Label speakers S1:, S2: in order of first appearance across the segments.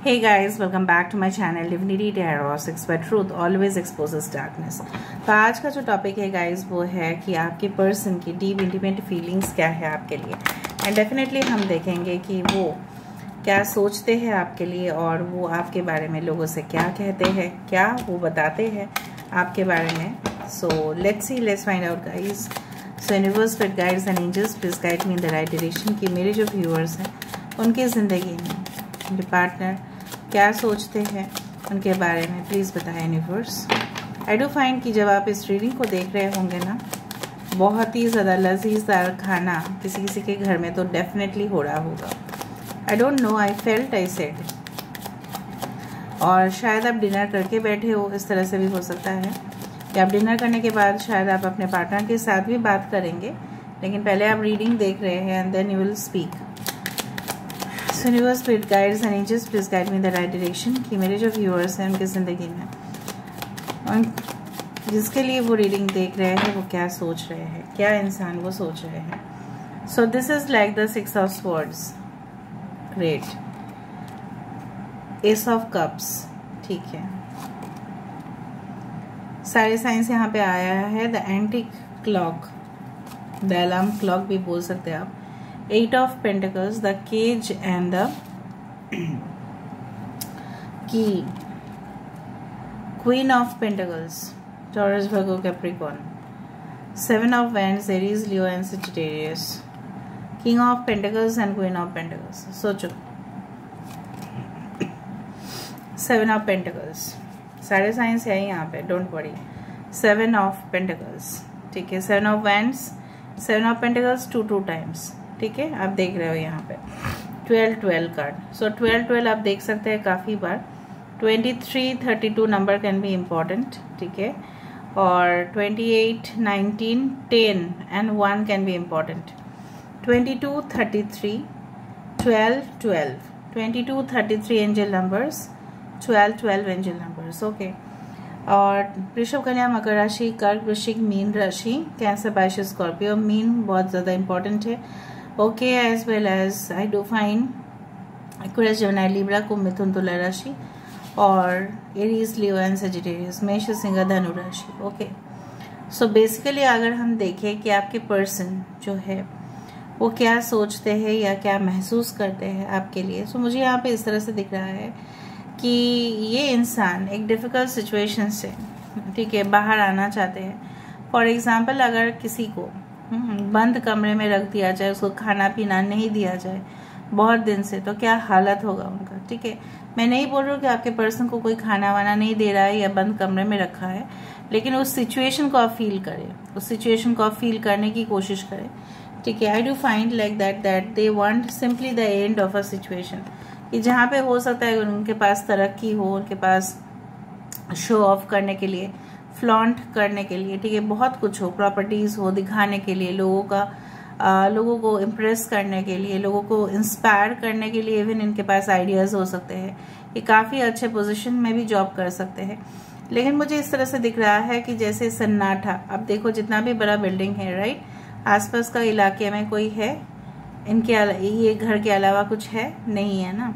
S1: Hey guys, welcome back to my channel Divinity Tarot 6 where truth always exposes darkness। तो आज का जो topic है गाइज वो है कि आपके पर्सन की डीप इंटीमेट फीलिंग्स क्या है आपके लिए, एंड डेफिनेटली हम देखेंगे कि वो क्या सोचते हैं आपके लिए और वो आपके बारे में लोगों से क्या कहते हैं, क्या वो बताते हैं आपके बारे में। So let's see, let's find out guys. So universe with guides and angels please guide me in the right direction कि मेरे जो व्यूअर्स हैं उनकी ज़िंदगी में उनके पार्टनर क्या सोचते हैं उनके बारे में, प्लीज़ बताएं यूनिवर्स। आई डू फाइंड कि जब आप इस रीडिंग को देख रहे होंगे ना, बहुत ही ज़्यादा लजीज़दार खाना किसी किसी के घर में तो डेफिनेटली हो रहा होगा। I don't know, I felt, I said. और शायद आप डिनर करके बैठे हो, इस तरह से भी हो सकता है कि आप डिनर करने के बाद शायद आप अपने पार्टनर के साथ भी बात करेंगे, लेकिन पहले आप रीडिंग देख रहे हैं and then you will speak. So universe spirit guides and angels please guide me in the right direction कि मेरे जो व्यूअर्स हैं उनकी ज़िंदगी में और जिसके लिए वो रीडिंग देख रहे हैं वो क्या सोच रहे हैं, क्या इंसान वो सोच रहे हैं। So this is like the 6 of swords, great, S of cups, ठीक है। सारे साइंस यहाँ पे आया है। The antique clock, the alarm clock भी बोल सकते हैं आप। 8 of Pentacles, the cage and the key, Queen of Pentacles, Taurus, Virgo, Capricorn, 7 of Wands, Aries, Leo and Sagittarius, King of Pentacles and Queen of Pentacles। सोचो, 7 of Pentacles, सारे science है यहाँ पे, डोंट वरी। 7 of Pentacles, ठीक है। 7 of Wands, 7 of Pentacles 2 times, ठीक है। आप देख रहे हो यहाँ पे 12 कार्ड। सो 12 आप देख सकते हैं काफ़ी बार। 23, 32 नंबर कैन बी इम्पॉर्टेंट, ठीक है। और 28, 19, 10 and 1 can be important. 22, 33, 12, 22, 33 angel numbers, 12 angel numbers, okay. और वृषभ, कन्या, मकर राशि, कर्क, वृश्चिक, मीन राशि, कैंसर, बारिश, स्कॉर्पियो। मीन बहुत ज़्यादा इंपॉर्टेंट है, okay. As well as I do fine Aquarius, Gemini, Libra, कुंभ, मिथुन, तुला राशि, और एरीज, लियो एंड सजिटेरियस, मेष, सिंह, धनु राशि, ओके। सो बेसिकली अगर हम देखें कि आपके पर्सन जो है वो क्या सोचते हैं या क्या महसूस करते हैं आपके लिए, सो मुझे यहाँ पे इस तरह से दिख रहा है कि ये इंसान एक डिफ़िकल्ट सिचुएशन से, ठीक है, बाहर आना चाहते हैं। फॉर एग्ज़ाम्पल, अगर किसी को बंद कमरे में रख दिया जाए, उसको खाना पीना नहीं दिया जाए बहुत दिन से, तो क्या हालत होगा उनका, ठीक है। मैं नहीं बोल रही हूँ कि आपके पर्सन को कोई खाना वाना नहीं दे रहा है या बंद कमरे में रखा है, लेकिन उस सिचुएशन को आप फील करें, उस सिचुएशन को आप फील करने की कोशिश करें, ठीक है। आई do find like that they want simply the end of a situation, कि जहाँ पे हो सकता है उनके पास तरक्की हो, उनके पास शो ऑफ करने के लिए, फ्लॉन्ट करने के लिए, ठीक है, बहुत कुछ हो, प्रॉपर्टीज हो दिखाने के लिए, लोगों को इम्प्रेस करने के लिए, लोगों को इंस्पायर करने के लिए, इवन इनके पास आइडियाज हो सकते हैं। ये काफ़ी अच्छे पोजीशन में भी जॉब कर सकते हैं। लेकिन मुझे इस तरह से दिख रहा है कि जैसे सन्नाटा, अब देखो जितना भी बड़ा बिल्डिंग है, राइट, आसपास का इलाके में कोई है, इनके ये घर के अलावा कुछ है नहीं है ना।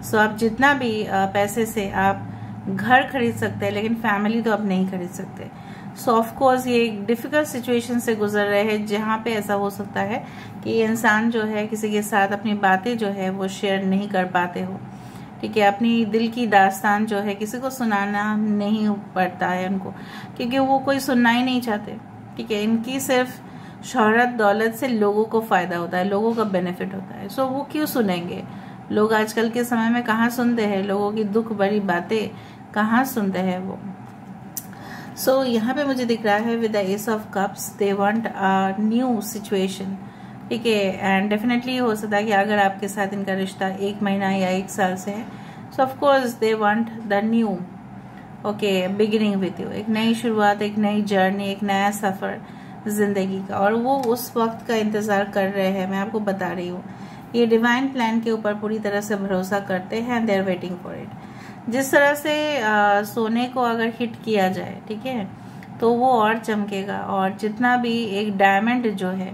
S1: सो आप जितना भी पैसे से आप घर खरीद सकते हैं, लेकिन फैमिली तो आप नहीं खरीद सकते। सो ऑफ कोर्स ये एक डिफिकल्ट सिचुएशन से गुजर रहे हैं, जहाँ पे ऐसा हो सकता है कि ये इंसान जो है किसी के साथ अपनी बातें जो है वो शेयर नहीं कर पाते हो, ठीक है। अपनी दिल की दास्तान जो है किसी को सुनाना नहीं पड़ता है उनको, क्योंकि वो कोई सुनना ही नहीं चाहते, ठीक है। इनकी सिर्फ शोहरत दौलत से लोगों को फायदा होता है, लोगों का बेनिफिट होता है। सो वो क्यों सुनेंगे? लोग आजकल के समय में कहाँ सुनते हैं, लोगों की दुख भरी बातें कहाँ सुनते हैं वो। सो यहाँ पे मुझे दिख रहा है with the ace of cups, they want a new situation, ठीक है। एंड डेफिनेटली हो सकता है कि अगर आपके साथ इनका रिश्ता 1 महीना या 1 साल से है, सो of course they want the new, okay, beginning with you, एक नई शुरुआत, एक नई जर्नी, एक नया सफर जिंदगी का, और वो उस वक्त का इंतजार कर रहे हैं। मैं आपको बता रही हूँ, ये डिवाइन प्लान के ऊपर पूरी तरह से भरोसा करते हैं and they are waiting for it. जिस तरह से सोने को अगर हिट किया जाए, ठीक है, तो वो और चमकेगा, और जितना भी एक डायमंड जो है,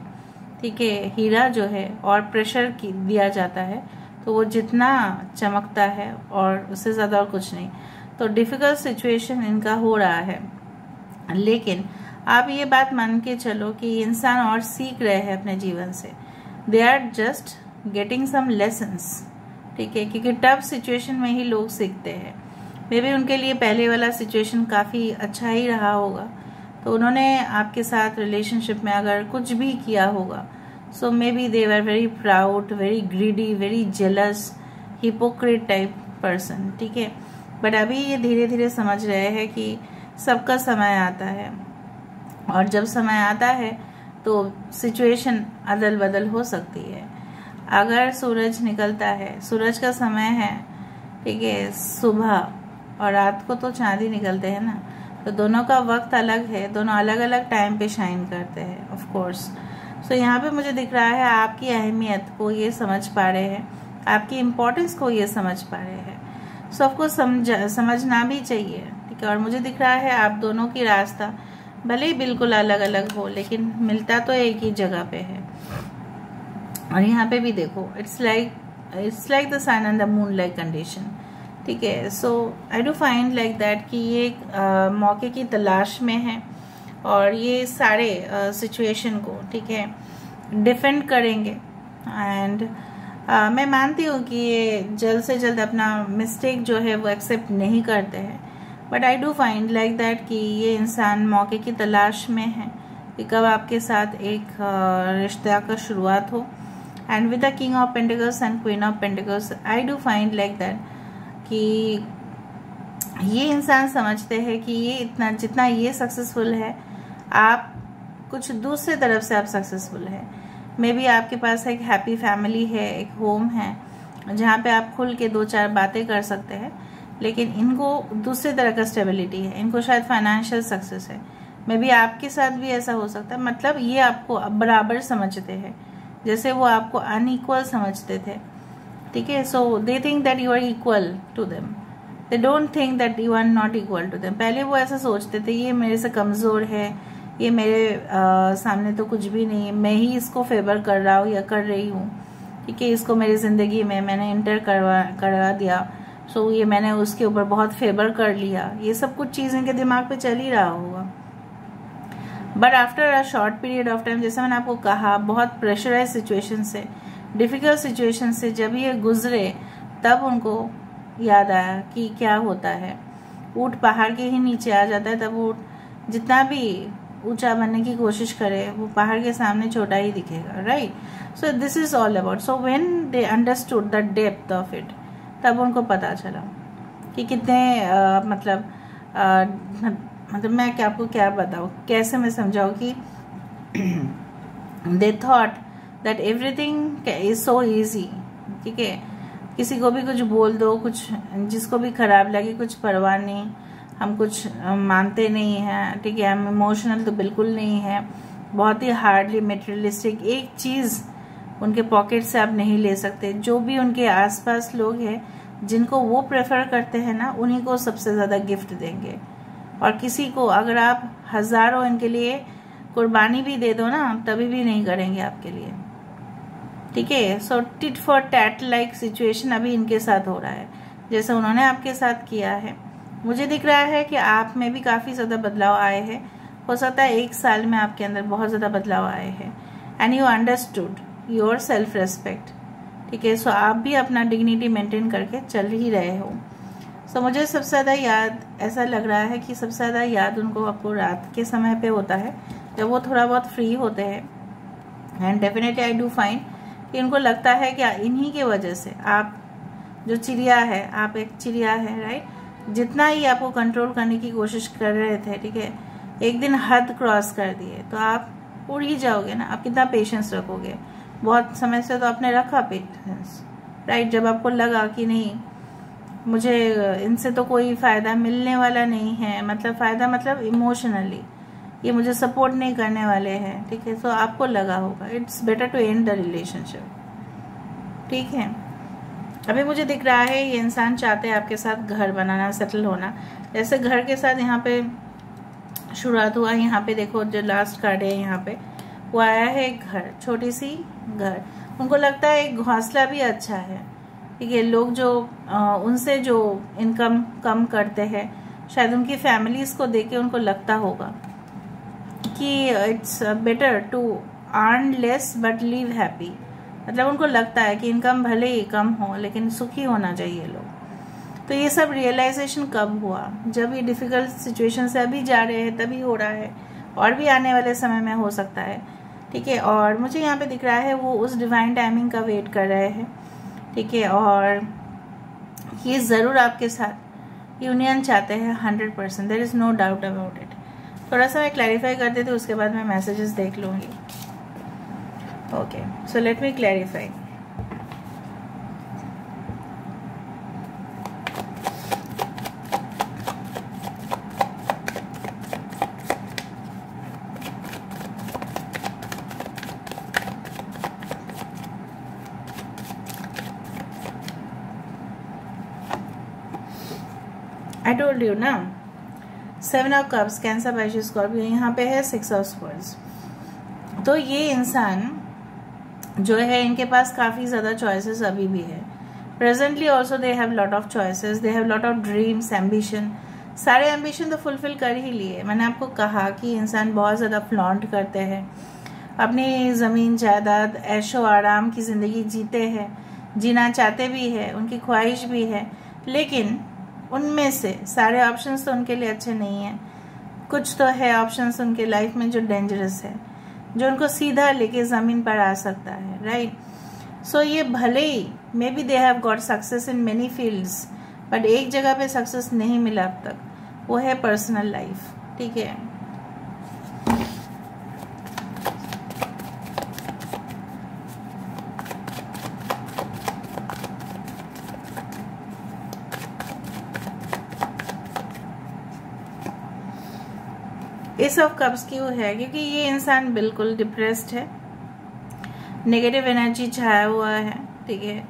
S1: ठीक है, हीरा जो है, और प्रेशर दिया जाता है तो वो जितना चमकता है और उससे ज़्यादा और कुछ नहीं। तो डिफ़िकल्ट सिचुएशन इनका हो रहा है, लेकिन आप ये बात मान के चलो कि इंसान और सीख रहे हैं अपने जीवन से। They are just getting some lessons, ठीक है, क्योंकि टफ सिचुएशन में ही लोग सीखते हैं। मे बी उनके लिए पहले वाला सिचुएशन काफ़ी अच्छा ही रहा होगा, तो उन्होंने आपके साथ रिलेशनशिप में अगर कुछ भी किया होगा, so maybe they were very proud, very greedy, very jealous, hypocrite type person, ठीक है। बट अभी ये धीरे धीरे समझ रहे हैं कि सबका समय आता है, और जब समय आता है तो सिचुएशन अदल बदल हो सकती है। अगर सूरज निकलता है, सूरज का समय है, ठीक है, सुबह, और रात को तो चांदी निकलते हैं ना, तो दोनों का वक्त अलग है, दोनों अलग अलग टाइम पे शाइन करते हैं ऑफ कोर्स। सो यहाँ पे मुझे दिख रहा है आपकी अहमियत को ये समझ पा रहे हैं, आपकी इम्पोर्टेंस को ये समझ पा रहे हैं। सो आपको समझना भी चाहिए, ठीक है। और मुझे दिख रहा है आप दोनों की रास्ता भले ही बिल्कुल अलग अलग हो, लेकिन मिलता तो एक ही जगह पे है। और यहाँ पे भी देखो, it's like the sun and the moon like condition, ठीक है। So I do find like that कि ये एक मौके की तलाश में है, और ये सारे सिचुएशन को, ठीक है, डिफेंड करेंगे। एंड मैं मानती हूँ कि ये जल्द से जल्द अपना मिस्टेक जो है वो एक्सेप्ट नहीं करते हैं, but I do find like that कि ये इंसान मौके की तलाश में है कि कब आपके साथ एक रिश्ते का शुरुआत हो। And with the king of pentacles and queen of pentacles, I do find like that कि ये इंसान समझते हैं कि ये इतना जितना ये सक्सेसफुल है, आप कुछ दूसरे तरफ से आप सक्सेसफुल है। मे बी आपके पास एक हैप्पी फैमिली है, एक होम है जहाँ पे आप खुल के 2-4 बातें कर सकते हैं, लेकिन इनको दूसरे तरह का स्टेबिलिटी है, इनको शायद फाइनेंशियल सक्सेस है। मे बी आपके साथ भी ऐसा हो सकता है, मतलब ये आपको बराबर समझते हैं, जैसे वो आपको अनइक्वल समझते थे, ठीक है। So they think that you are equal to them, they don't think that you are not equal to them. पहले वो ऐसा सोचते थे, ये मेरे से कमज़ोर है, ये मेरे सामने तो कुछ भी नहीं है, मैं ही इसको फेवर कर रहा हूँ या कर रही हूँ, ठीक है, इसको मेरी ज़िंदगी में मैंने इंटर करवा दिया, सो ये मैंने उसके ऊपर बहुत फेवर कर लिया। ये सब कुछ चीज़ इनके दिमाग पे चल ही रहा होगा। But after a short period of time, जैसे मैंने आपको कहा, बहुत प्रेशराइज सिचुएशन से, डिफ़िकल्ट सिचुएशन से जब ये गुजरे, तब उनको याद आया कि क्या होता है, ऊँट पहाड़ के ही नीचे आ जाता है, तब ऊँट जितना भी ऊंचा बनने की कोशिश करे, वो पहाड़ के सामने छोटा ही दिखेगा, right. So this is all about, so when they understood the depth of it, तब उनको पता चला कि कितने मतलब मैं क्या आपको क्या बताऊँ, कैसे मैं समझाऊँ कि they thought that everything is so easy, ठीक है, किसी को भी कुछ बोल दो, कुछ जिसको भी खराब लगे, कुछ परवाह नहीं, हम कुछ मानते नहीं हैं, ठीक है, हम इमोशनल तो बिल्कुल नहीं है, बहुत ही हार्डली मटेरियलिस्टिक, एक चीज़ उनके पॉकेट से आप नहीं ले सकते। जो भी उनके आसपास लोग हैं जिनको वो प्रेफर करते हैं ना, उन्हीं को सबसे ज़्यादा गिफ्ट देंगे, और किसी को अगर आप हज़ारों इनके लिए कुर्बानी भी दे दो ना, तभी भी नहीं करेंगे आपके लिए, ठीक है। So tit for tat like situation अभी इनके साथ हो रहा है, जैसे उन्होंने आपके साथ किया है। मुझे दिख रहा है कि आप में भी काफ़ी ज़्यादा बदलाव आए हैं, हो सकता है 1 साल में आपके अंदर बहुत ज़्यादा बदलाव आए हैं। And you understood your self respect, ठीक है। सो आप भी अपना डिग्निटी मेंटेन करके चल ही रहे हो। सो मुझे सबसे ज़्यादा याद ऐसा लग रहा है कि सबसे ज़्यादा याद उनको आपको रात के समय पे होता है, जब वो थोड़ा बहुत फ्री होते हैं। And definitely I do find कि उनको लगता है कि इन्हीं के वजह से आप जो चिड़िया है, आप एक चिड़िया है, राइट, जितना ही आपको कंट्रोल करने की कोशिश कर रहे थे, ठीक है, एक दिन हद क्रॉस कर दिए तो आप उड़ ही जाओगे ना। आप कितना पेशेंस रखोगे? बहुत समय से तो आपने रखा पेशेंस, राइट। जब आपको लगा कि नहीं, मुझे इनसे तो कोई फ़ायदा मिलने वाला नहीं है, मतलब फ़ायदा मतलब इमोशनली ये मुझे सपोर्ट नहीं करने वाले हैं, ठीक है, तो आपको लगा होगा it's better to end the relationship, ठीक है। अभी मुझे दिख रहा है ये इंसान चाहते हैं आपके साथ घर बनाना, सेटल होना। जैसे घर के साथ यहाँ पे शुरुआत हुआ, यहाँ पे देखो जो लास्ट कार्ड है यहाँ पे, वो आया है एक घर, छोटी सी घर। उनको लगता है एक घोंसला भी अच्छा है, ठीक है। लोग जो उनसे जो इनकम कम करते हैं, शायद उनकी फैमिलीज को देख के उनको लगता होगा कि it's better to earn less but live happy. मतलब उनको लगता है कि इनकम भले ही कम हो लेकिन सुखी होना चाहिए लोग। तो ये सब रियलाइजेशन कब हुआ? जब ये डिफिकल्ट सिचुएशन से अभी जा रहे हैं तभी हो रहा है, और भी आने वाले समय में हो सकता है। ठीक है। और मुझे यहाँ पे दिख रहा है वो उस डिवाइन टाइमिंग का वेट कर रहे हैं। ठीक है। और ये ज़रूर आपके साथ यूनियन चाहते हैं 100%, there is no doubt about it. थोड़ा सा मैं क्लैरिफाई कर देती हूँ, उसके बाद मैं मैसेजेस देख लूँगी। Okay, so let me clarify. I told you ना, 7 of cups, cancer, Pisces, Scorpio, यहाँ पे है 6 ऑफ स्वर्ड्स। तो ये इंसान जो है इनके पास काफ़ी ज़्यादा चॉइसेस अभी भी है। Presently also they have lot of choices, they have lot of dreams, ambition. सारे एम्बिशन तो फुलफिल कर ही लिए। मैंने आपको कहा कि इंसान बहुत ज़्यादा फ्लॉन्ट करते हैं, अपनी ज़मीन जायदाद, ऐशो आराम की ज़िंदगी जीते हैं, जीना चाहते भी है, उनकी ख्वाहिश भी है, लेकिन उनमें से सारे ऑप्शंस तो उनके लिए अच्छे नहीं हैं। कुछ तो है ऑप्शंस उनके लाइफ में जो डेंजरस है, जो उनको सीधा लेके ज़मीन पर आ सकता है, राइट। सो ये भले ही maybe they have got success in many fields, but एक जगह पे सक्सेस नहीं मिला अब तक, वो है पर्सनल लाइफ। ठीक है। एस ऑफ कप्स क्यों है? क्योंकि ये इंसान बिल्कुल डिप्रेस्ड है, नेगेटिव एनर्जी छाया हुआ है। ठीक है।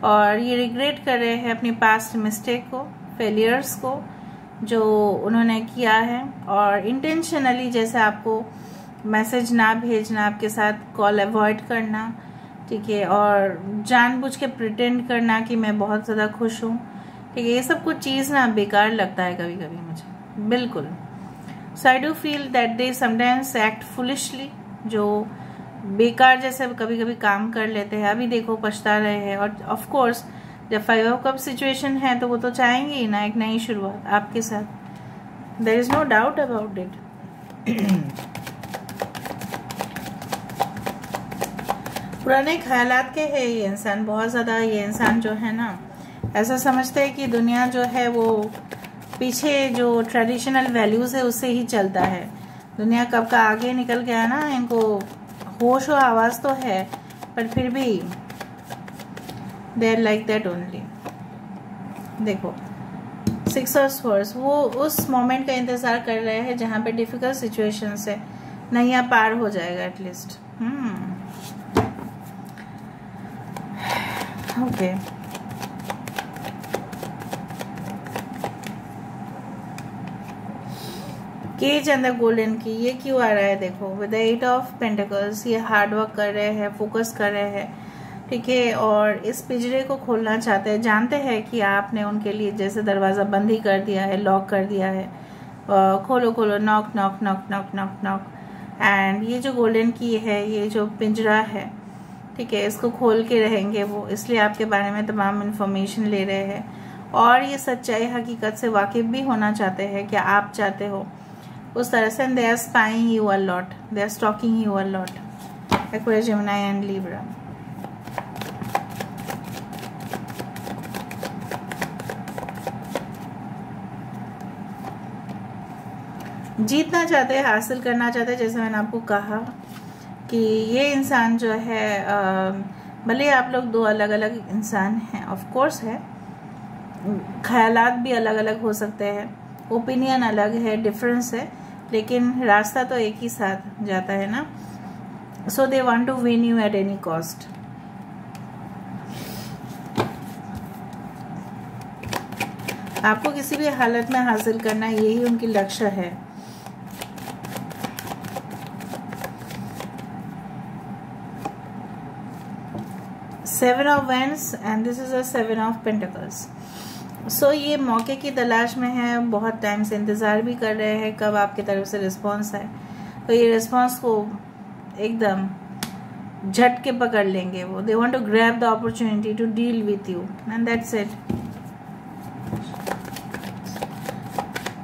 S1: और ये रिग्रेट कर रहे हैं अपनी पास्ट मिस्टेक को, फेलियर्स को जो उन्होंने किया है, और इंटेंशनली जैसे आपको मैसेज ना भेजना, आपके साथ कॉल अवॉइड करना। ठीक है। और जानबूझ के प्रिटेंड करना कि मैं बहुत ज़्यादा खुश हूँ। ठीक है। ये सब कुछ चीज़ ना बेकार लगता है कभी कभी मुझे, बिल्कुल। So I do feel that they sometimes act foolishly, जो बेकार जैसे कभी कभी काम कर लेते हैं। अभी देखो पछता रहे हैं। और ऑफ कोर्स जब 5 ऑफ कप सिचुएशन है तो वो तो चाहेंगे ही ना एक नई शुरुआत आपके साथ, there is no doubt about it. पुराने ख्यालात के है ये इंसान बहुत ज़्यादा। ये इंसान जो है ना ऐसा समझते हैं कि दुनिया जो है वो पीछे जो ट्रेडिशनल वैल्यूज़ है उससे ही चलता है। दुनिया कब का आगे निकल गया ना, इनको होश और आवाज़ तो है, पर फिर भी they are like that only. देखो 6 ऑफ स्वर्ड्स, वो उस मोमेंट का इंतज़ार कर रहे हैं जहाँ पे डिफ़िकल्ट सिचुएशन से नैया पार हो जाएगा at least. Okay. Cage and the golden key, ये क्यों आ रहा है? देखो विद द 8 ऑफ पेंटिकल्स, ये हार्ड वर्क कर रहे हैं, फोकस कर रहे हैं। ठीक है। और इस पिंजरे को खोलना चाहते हैं, जानते हैं कि आपने उनके लिए जैसे दरवाज़ा बंद ही कर दिया है, लॉक कर दिया है। खोलो खोलो, knock knock knock knock knock knock. And ये जो गोल्डन की है, ये जो पिंजरा है, ठीक है, इसको खोल के रहेंगे वो, इसलिए आपके बारे में तमाम इन्फॉर्मेशन ले रहे हैं। और ये सच्चाई हकीकत से वाकिफ भी होना चाहते हैं कि आप चाहते हो उस तरह से। They are spying you a lot, they are stalking you a lot. Aquarius, Gemini and Libra. जीतना चाहते हैं, हासिल करना चाहते हैं। जैसे मैंने आपको कहा कि ये इंसान जो है भले आप लोग दो अलग अलग इंसान हैं, ऑफ कोर्स है, ख्यालात भी अलग अलग हो सकते हैं, ओपिनियन अलग है, डिफरेंस है, लेकिन रास्ता तो एक ही साथ जाता है ना। So they want to win you at any cost. आपको किसी भी हालत में हासिल करना, यही उनकी लक्ष्य है। 7 of wands and this is a 7 of pentacles. So ये मौके की तलाश में है, बहुत टाइम से इंतज़ार भी कर रहे हैं कब आपकी तरफ से रिस्पॉन्स आए। तो ये रिस्पॉन्स को एकदम झट के पकड़ लेंगे वो। They want to grab the opportunity to deal with you and that's it.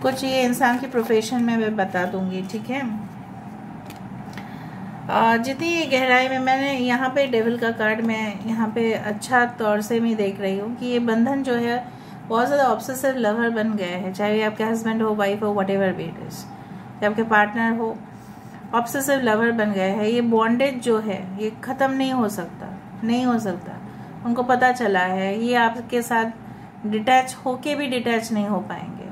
S1: कुछ ये इंसान की प्रोफेशन में मैं बता दूंगी, ठीक है। जितनी गहराई में मैंने यहाँ पे डेविल का कार्ड में यहाँ पे अच्छा तौर से मैं देख रही हूँ कि ये बंधन जो है बहुत ज़्यादा ऑब्सेसिव लवर बन गया है, चाहे आपके हस्बैंड हो, वाइफ हो, what ever be it is, चाहे आपके पार्टनर हो, ऑब्सेसिव लवर बन गया है। ये बॉन्डेज जो है ये ख़त्म नहीं हो सकता, नहीं हो सकता। उनको पता चला है ये आपके साथ डिटैच होके भी डिटैच नहीं हो पाएंगे,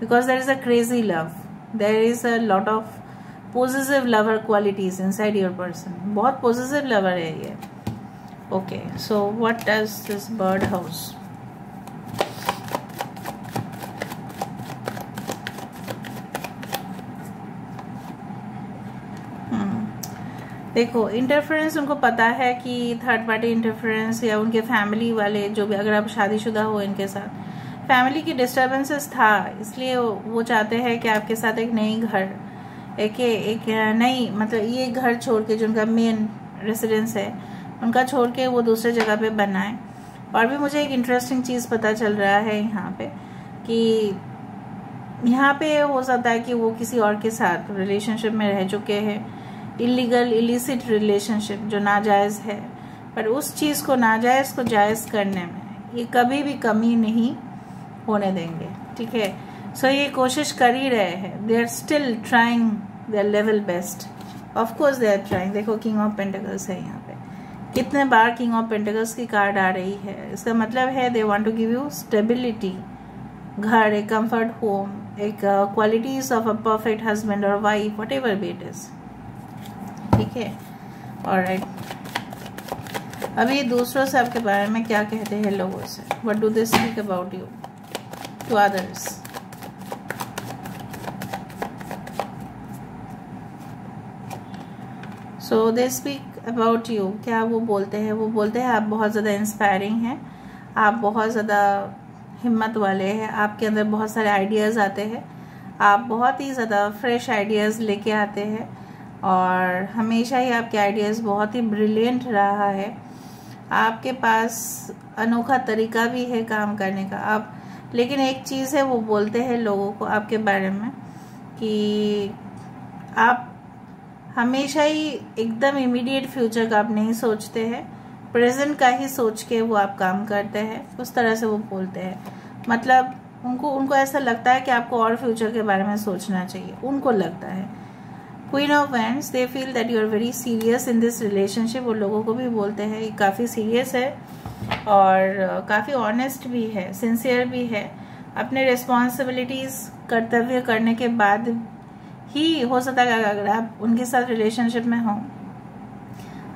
S1: because there is a crazy love, there is a lot of possessive lover qualities inside your person. बहुत पोजेसिव लवर है ये। Okay, so what does this bird house? देखो, इंटरफेरेंस उनको पता है कि थर्ड पार्टी इंटरफेरेंस या उनके फैमिली वाले जो भी, अगर आप शादीशुदा हो इनके साथ फैमिली की डिस्टर्बेंसेस था, इसलिए वो चाहते हैं कि आपके साथ एक नई घर, एक नई, मतलब ये घर छोड़ के जो उनका मेन रेसिडेंस है उनका छोड़ के वो दूसरे जगह पे बनाए। और भी मुझे एक इंटरेस्टिंग चीज़ पता चल रहा है यहाँ पे कि यहाँ पे हो सकता है कि वो किसी और के साथ रिलेशनशिप में रह चुके हैं, इलीगल इलिसिट रिलेशनशिप जो नाजायज़ है, पर उस चीज़ को नाजायज़ को जायज़ करने में ये कभी भी कमी नहीं होने देंगे, ठीक है। सो ये कोशिश कर ही रहे हैं, they are still trying their level best, of course they are trying. देखो, किंग ऑफ पेंटिकल्स है यहाँ पे, कितने बार किंग ऑफ पेंटिकल्स की कार्ड आ रही है। इसका मतलब है they want to give you stability, घर, एक कंफर्ट होम, एक qualities of a perfect husband और wife, whatever be it is, ठीक है। ऑलराइट, अभी दूसरों से आपके बारे में क्या कहते हैं लोगों से? What do they speak about you to others? So they speak about you, क्या वो बोलते हैं? वो बोलते हैं आप बहुत ज़्यादा इंस्पायरिंग हैं, आप बहुत ज़्यादा हिम्मत वाले हैं, आपके अंदर बहुत सारे आइडियाज़ आते हैं, आप बहुत ही ज़्यादा फ्रेश आइडियाज़ लेके आते हैं और हमेशा ही आपके आइडियाज़ बहुत ही ब्रिलियंट रहा है। आपके पास अनोखा तरीका भी है काम करने का। आप, लेकिन एक चीज़ है, वो बोलते हैं लोगों को आपके बारे में कि आप हमेशा ही एकदम इमीडिएट फ्यूचर का आप नहीं सोचते हैं, प्रेजेंट का ही सोच के वो आप काम करते हैं, उस तरह से वो बोलते हैं। मतलब उनको ऐसा लगता है कि आपको और फ्यूचर के बारे में सोचना चाहिए, उनको लगता है। Queen of wands, they feel that you are very serious in this relationship. वो लोगों को भी बोलते हैं ये काफ़ी सीरियस है और काफ़ी ऑनेस्ट भी है, सिंसियर भी है। अपने रिस्पॉन्सिबिलिटीज़ कर्तव्य करने के बाद ही हो सकता है अगर आप उनके साथ रिलेशनशिप में हो,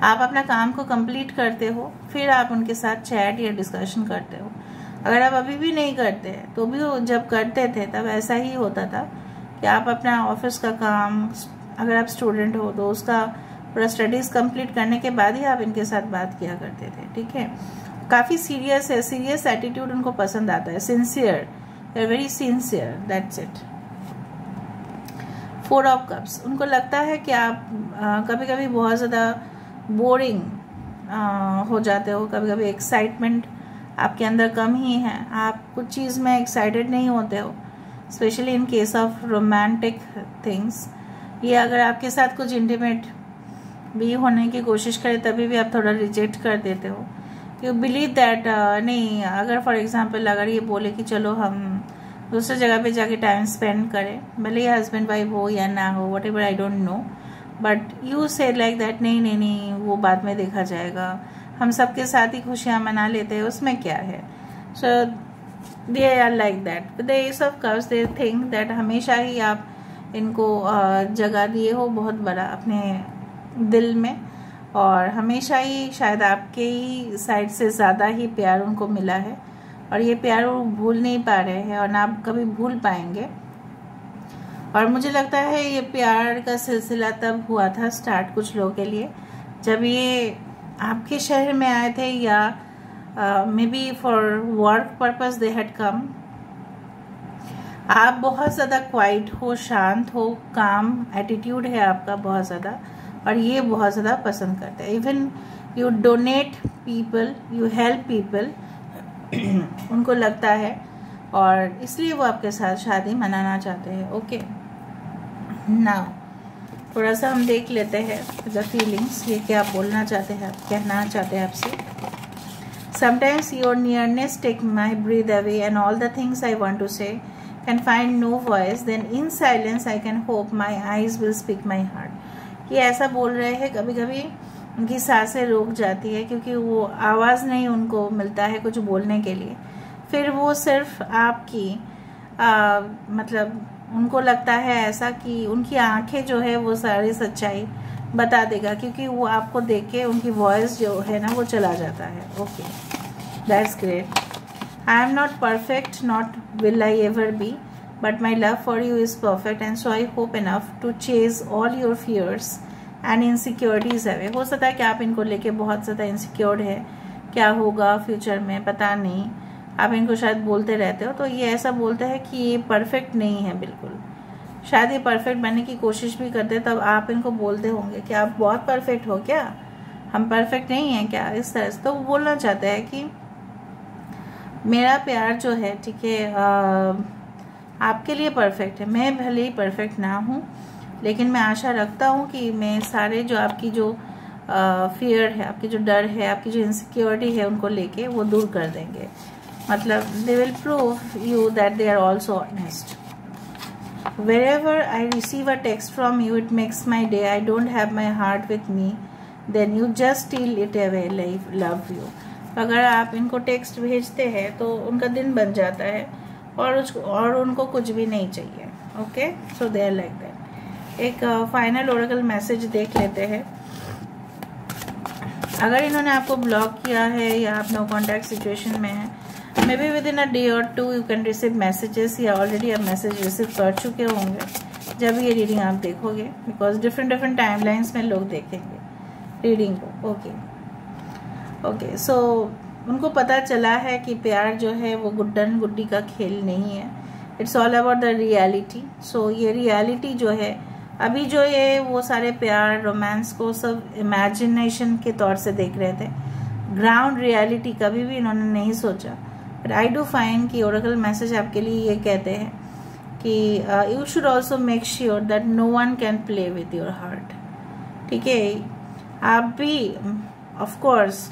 S1: आप अपना काम को कंप्लीट करते हो, फिर आप उनके साथ चैट या डिस्कशन करते हो। अगर आप अभी भी नहीं करते हैं तो भी जब करते थे तब ऐसा ही होता था कि आप अपना ऑफिस का काम, अगर आप स्टूडेंट हो तो उसका पूरा स्टडीज़ कंप्लीट करने के बाद ही आप इनके साथ बात किया करते थे, ठीक है। काफ़ी सीरियस है, सीरियस एटीट्यूड उनको पसंद आता है, sincere, they are very sincere, that's it. 4 of cups, उनको लगता है कि आप कभी कभी बहुत ज़्यादा बोरिंग हो जाते हो, कभी कभी एक्साइटमेंट आपके अंदर कम ही है, आप कुछ चीज़ में एक्साइटेड नहीं होते हो, specially in case of romantic things. ये अगर आपके साथ कुछ इंटीमेट भी होने की कोशिश करे तभी भी आप थोड़ा रिजेक्ट कर देते हो। यू बिलीव दैट नहीं, अगर फॉर एग्जांपल अगर ये बोले कि चलो हम दूसरी जगह पे जाके टाइम स्पेंड करें, भले ये हस्बैंड वाइफ हो या ना हो, what ever, I don't know, but you से लाइक दैट, नहीं नहीं नहीं, वो बाद में देखा जाएगा, हम सबके साथ ही खुशियाँ मना लेते हैं, उसमें क्या है। So they are like that. The ace of cups, they think that हमेशा ही आप इनको जगह दिए हो बहुत बड़ा अपने दिल में, और हमेशा ही शायद आपके ही साइड से ज़्यादा ही प्यार उनको मिला है, और ये प्यार वो भूल नहीं पा रहे हैं और ना आप कभी भूल पाएंगे। और मुझे लगता है ये प्यार का सिलसिला तब हुआ था स्टार्ट कुछ लोगों के लिए, जब ये आपके शहर में आए थे या may be for work purpose they had come. आप बहुत ज़्यादा क्वाइट हो, शांत हो, काम एटीट्यूड है आपका बहुत ज़्यादा, और ये बहुत ज़्यादा पसंद करते हैं। Even you donate people, you help people, उनको लगता है, और इसलिए वो आपके साथ शादी मनाना चाहते हैं। ओके, नाउ थोड़ा सा हम देख लेते हैं द फीलिंग्स, ये क्या बोलना चाहते हैं, कहना चाहते हैं आपसे। Sometimes your nearness take my breath away and all the things I want to say can find no voice, then in silence I can hope my eyes will speak my heart. ये ऐसा बोल रहे हैं, कभी कभी उनकी सांसें रुक जाती है क्योंकि वो आवाज़ नहीं उनको मिलता है कुछ बोलने के लिए। फिर वो सिर्फ आपकी मतलब उनको लगता है ऐसा कि उनकी आंखें जो है वो सारी सच्चाई बता देगा, क्योंकि वो आपको देख के उनकी वॉइस जो है ना वो चला जाता है। Okay, that's great. I am not perfect, not will I ever be, but my love for you is perfect and so I hope enough to chase all your fears and insecurities away. हो सकता है कि आप इनको लेके बहुत ज़्यादा insecured है, क्या होगा फ्यूचर में पता नहीं, आप इनको शायद बोलते रहते हो। तो ये ऐसा बोलते हैं कि ये परफेक्ट नहीं है बिल्कुल, शायद ये परफेक्ट बनने की कोशिश भी करते हैं, तब आप इनको बोलते होंगे कि आप बहुत परफेक्ट हो क्या, हम परफेक्ट नहीं हैं क्या, इस तरह से। तो वो बोलना चाहते हैं कि मेरा प्यार जो है, ठीक है, आपके लिए परफेक्ट है, मैं भले ही परफेक्ट ना हूँ, लेकिन मैं आशा रखता हूँ कि मैं सारे जो आपकी जो फियर है, आपकी जो डर है, आपकी जो इनसिक्योरिटी है, उनको लेके वो दूर कर देंगे। मतलब they will prove you that they are also honest. Wherever I receive a text from you, it makes my day. I don't have my heart with me, then you just steal it away. Love you. अगर आप इनको text भेजते हैं तो उनका दिन बन जाता है, और उनको कुछ भी नहीं चाहिए। Okay, so they are like that. एक फाइनल ओरेकल मैसेज देख लेते हैं। अगर इन्होंने आपको ब्लॉक किया है या आप नो कॉन्टैक्ट सिचुएशन में है, may be with in a day और 2 यू कैन रिसीव मैसेजेस, या ऑलरेडी आप मैसेज रिसीव कर चुके होंगे जब ये रीडिंग आप देखोगे, बिकॉज डिफरेंट टाइमलाइंस में लोग देखेंगे रीडिंग को। ओके, सो उनको पता चला है कि प्यार जो है वो गुड्डन गुड्डी का खेल नहीं है, it's all about the reality. So ये रियलिटी जो है अभी जो ये वो सारे प्यार रोमांस को सब इमेजिनेशन के तौर से देख रहे थे, ग्राउंड रियलिटी कभी भी इन्होंने नहीं सोचा। बट आई डू फाइंड कि ओरेकल मैसेज आपके लिए ये कहते हैं कि you should also make sure that no one can play with your heart. ठीक है, आप भी ऑफ कोर्स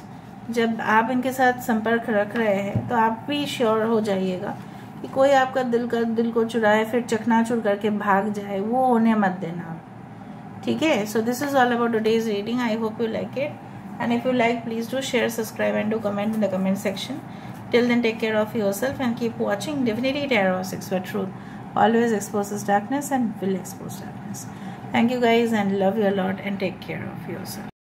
S1: जब आप इनके साथ संपर्क रख रहे हैं तो आप भी श्योर हो जाइएगा कि कोई आपका दिल को चुराए फिर चकनाचूर करके भाग जाए, वो होने मत देना। ठीक है, so this is all about today's reading. I hope you like it, and if you like, please do share, subscribe and do comment in the comment section. Till then, take care of yourself and keep watching Divinity Tarot 6, where truth always exposes darkness and will expose darkness. Thank you guys and love you a lot and take care of yourself.